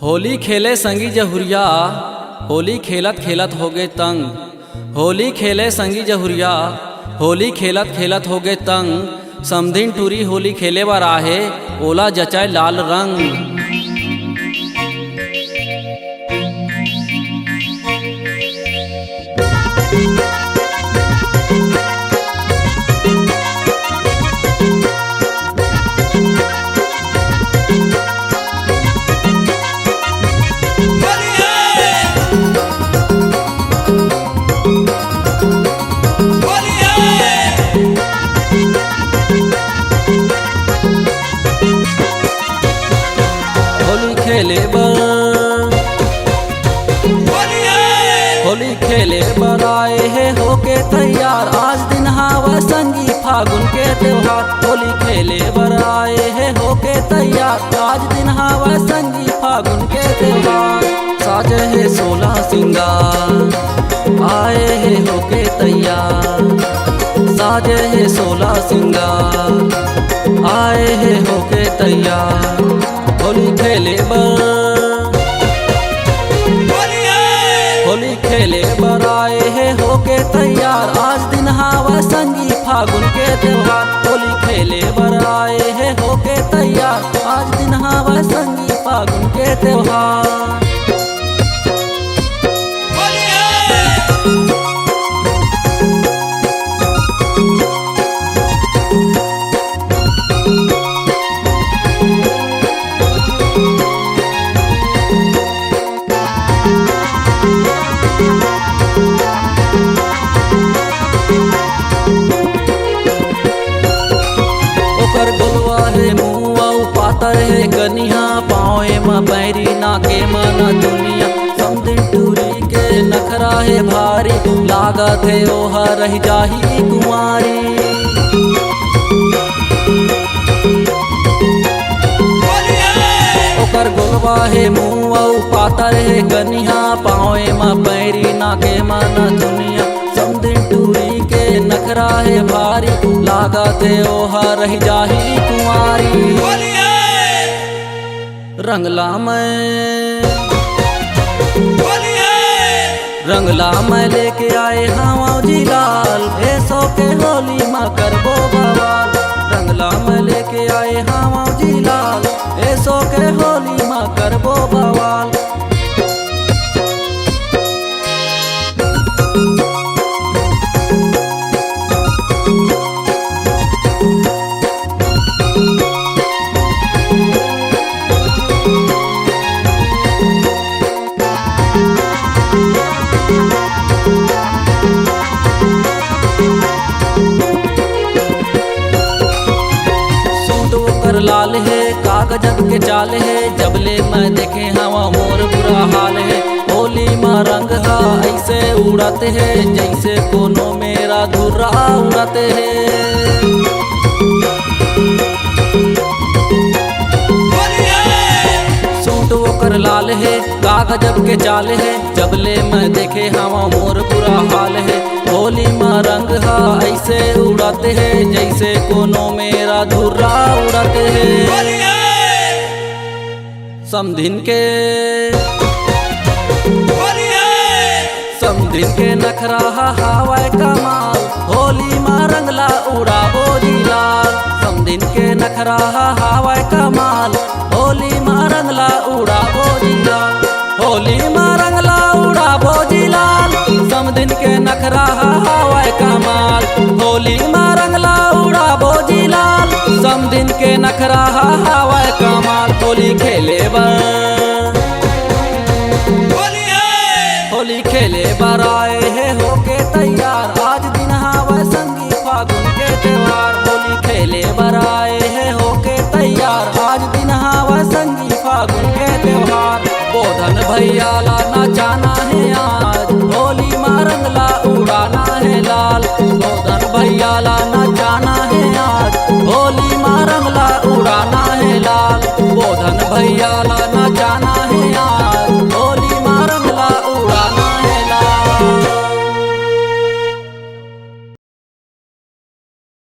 होली खेले संगी जहुरिया, होली खेलत खेलत हो गए तंग। होली खेले संगी जहुरिया, होली खेलत खेलत हो गए तंग। समधिन टूरी होली खेले बर आहे, ओला जचाए लाल रंग। होली खेले बर आए है होके तैयार, आज दिन हावा संगी फागुन के त्योहार। होली खेले बर आए है होके तैयार, आज दिन हावा संगी फागुन के त्योहार। साजे है 16 सिंगार, आए है होके तैयार। साजे है 16 सिंगार, आए है होके तैयार। होली खेले होली खेले बर आए है होके तैयार, आज दिन हावा संगी फागुन के त्योहार। होली खेले बर आए है होके तैयार, आज दिन हावा संगी फागुन के त्योहार। है कनिया पाँवे में पैरी नाके मन दुनिया। समधिन टूरी के नखरा है भारी, लागत है ओहा रह जाही कुंवारी। ओकर गोलवा है मुँह पातर है कनिया, पाँवे में पैरी नाके मन दुनिया। समधिन टूरी के नखरा है भारी, लागत है ओहा रह जाही कुंवारी। रंगला मैं लेके आए हवा जी लाल, ऐसो के होली माँ करबो बवाल। रंगला मैं लेके आए हवा जी लाल, ऐसो के होली माँ करबो बवाल। लाल है कागजब के चाल है, जबले मैं देखे हवा मोर बुरा हाल है। होली में रंग हा ऐसे उड़ाते है, जैसे कोनो मेरा धुर्रा उड़ाते है। सूट ओकर लाल है कागजब के चाल है, जबले मैं देखे हवा मोर बुरा हाल है। होली में रंग हा ऐसे उड़ाते है, जैसे कोनो मेरा धुर्रा उड़ाते है। समधिन के नखरा हवाए कमाल, होली में रंगला उड़ाबो जी लाल। समधिन के नखरा हवाए कमाल, होली में रंगला उड़ाबो जी लाल। होली में रंगला उड़ाबो जी लाल, समधिन के नखरा हवाए कमाल। होली में रंगला उड़ाबो जी लाल, समधिन के नखरा हवाए कमाल। होली खेले बर आए है होके तैयार, आज दिन हावा संगी फागुन के त्योहार। होली खेले बर आए है होके तैयार, आज दिन हावा संगी फागुन के त्योहार। बोधन भैया ला नचाना है आज, होली में रंगला उड़ाना है लाल। बोधन भैया ला नचाना है आज, होली में रंगला उड़ाना है लाल। बोधन भैया ला नचाना